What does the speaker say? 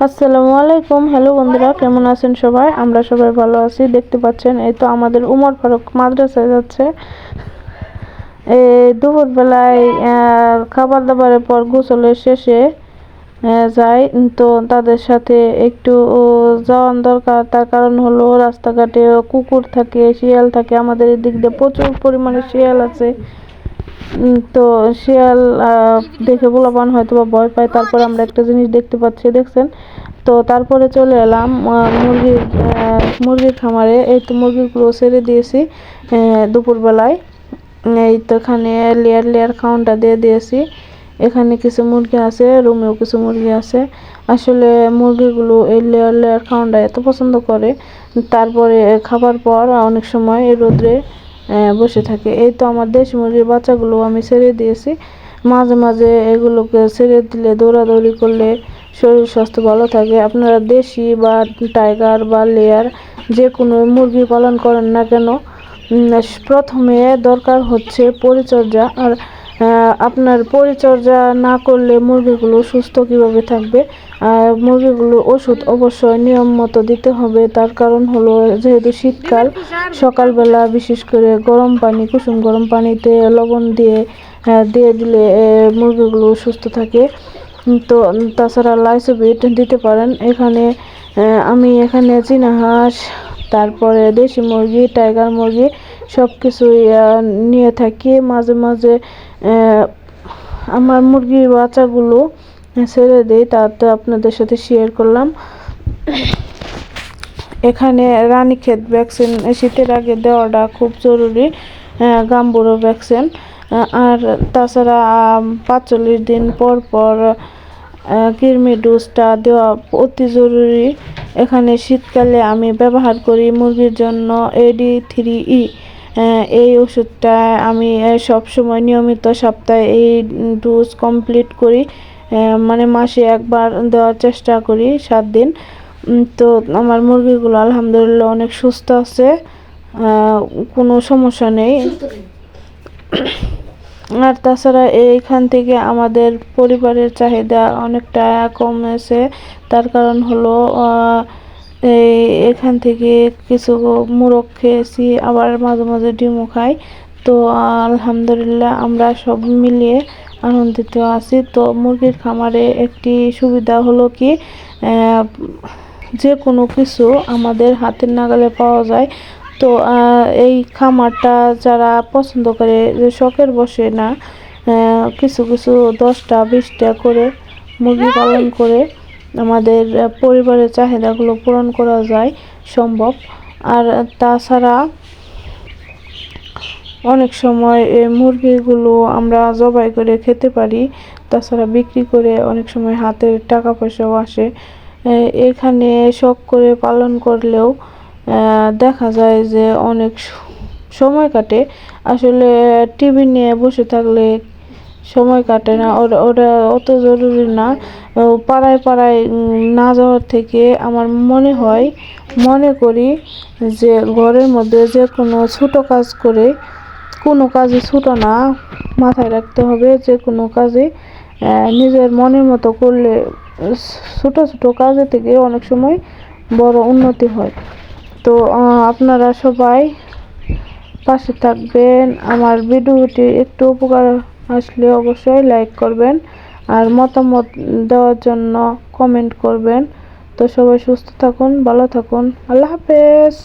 আসসালামু আলাইকুম। হ্যালো বন্ধুরা, কেমন আছেন সবাই? আমরা সবাই ভালো আছি। দেখতে পাচ্ছেন এই তো আমাদের উমর ফারুক মাদ্রাসায় যাচ্ছে। এই দুপুরবেলায় খাবার দাবারের পর গোসলের শেষে যায়, তো তাদের সাথে একটু যাওয়ার দরকার। তার কারণ হলো রাস্তাঘাটে কুকুর থাকে, শিয়াল থাকে। আমাদের এদিক দিয়ে প্রচুর পরিমাণে শিয়াল আছে। তো শিয়াল দেখে পোলাপান হয়তো বা ভয় পায়। তারপর আমরা একটা জিনিস দেখতে পাচ্ছি, দেখছেন তো। তারপরে চলে এলাম মুরগির খামারে। এই তো মুরগিগুলো ছেড়ে দিয়েছি দুপুরবেলায়। এই তো এখানে লেয়ার লেয়ার খাওয়ানটা দিয়ে দিয়েছি। এখানে কিছু মুরগি আছে, রুমেও কিছু মুরগি আছে। আসলে মুরগিগুলো এই লেয়ার লেয়ার খাওয়ানটা এত পছন্দ করে। তারপরে খাবার পর অনেক সময় রোদ্রে বসে থাকে। এই তো আমার দেশি মুরগির বাচ্চাগুলো আমি ছেড়ে দিয়েছি। মাঝে মাঝে এগুলোকে ছেড়ে দিলে, দৌড়াদৌড়ি করলে শরীর স্বাস্থ্য ভালো থাকে। আপনারা দেশি বা টাইগার বা লেয়ার যে কোনো মুরগি পালন করেন না কেন, প্রথমে দরকার হচ্ছে পরিচর্যা। আর আপনার পরিচর্যা না করলে মুরগিগুলো সুস্থ কিভাবে থাকবে? মুরগিগুলো ওষুধ অবশ্যই নিয়ম মতো দিতে হবে। তার কারণ হলো, যেহেতু শীতকাল, সকালবেলা বিশেষ করে গরম পানি, কুসুম গরম পানিতে লবণ দিয়ে দিলে মুরগিগুলো সুস্থ থাকে। তো তাছাড়া লাইসোবিট দিতে পারেন। আমি এখানে চীনা হাঁস, তারপরে দেশি মুরগি, টাইগার মুরগি সব কিছুই নিয়ে থাকি। মাঝে মাঝে আমার মুরগির বাচ্চাগুলো ছেড়ে দিই, তাতে আপনাদের সাথে শেয়ার করলাম। এখানে রানীক্ষেত ভ্যাকসিন শীতের আগে দেওয়াটা খুব জরুরি, গাম্বুরো ভ্যাকসিন। আর তাছাড়া 45 দিন পর পর কৃমি ডোজটা দেওয়া অতি জরুরি। এখানে শীতকালে আমি ব্যবহার করি মুরগির জন্য AD3E। এই ওষুধটা আমি সব সময় নিয়মিত সপ্তাহে এই ডোজ কমপ্লিট করি। মানে মাসে একবার দেওয়ার চেষ্টা করি 7 দিন। তো আমার মুরগিগুলো আলহামদুলিল্লাহ অনেক সুস্থ আছে, কোনো সমস্যা নেই। আর তাছাড়া এইখান থেকে আমাদের পরিবারের চাহিদা অনেকটা কমেছে। তার কারণ হলো এখান থেকে কিছু মোরগ খেয়েছি, আবার মাঝে মাঝে ডিমও খাই। তো আলহামদুলিল্লাহ আমরা সব মিলিয়ে আনন্দিত আছি। তো মুরগির খামারে একটি সুবিধা হলো কি, যে কোনো কিছু আমাদের হাতের নাগালে পাওয়া যায়। তো এই খামারটা যারা পছন্দ করে, যে শখের বসে না, কিছু কিছু 10টা 20টা করে মুরগি পালন করে আমাদের পরিবারের চাহিদাগুলো পূরণ করা যায় সম্ভব। আর তাছাড়া অনেক সময় এই মুরগিগুলো আমরা জবাই করে খেতে পারি। তাছাড়া বিক্রি করে অনেক সময় হাতের টাকা পয়সাও আসে। এখানে শখ করে পালন করলেও দেখা যায় যে অনেক সময় কাটে। আসলে টিভি নিয়ে বসে থাকলে সময় কাটে না, ওটা অত জরুরি না। পাড়ায় পাড়ায় না যাওয়ার থেকে আমার মনে করি যে ঘরের মধ্যে যে কোনো ছোটো কাজ করে, কোনো কাজে ছোটো না, মাথায় রাখতে হবে যে কোনো কাজে নিজের মনের মতো করলে ছোট ছোট কাজে থেকে অনেক সময় বড় উন্নতি হয়। তো আপনারা সবাই পাশে থাকবেন। আমার ভিডিওটি একটু উপকার আসলে অবশ্যই লাইক করবেন, আর মতামত দেওয়ার জন্য কমেন্ট করবেন। তো সবাই সুস্থ থাকুন, ভালো থাকুন। আল্লাহ হাফেজ।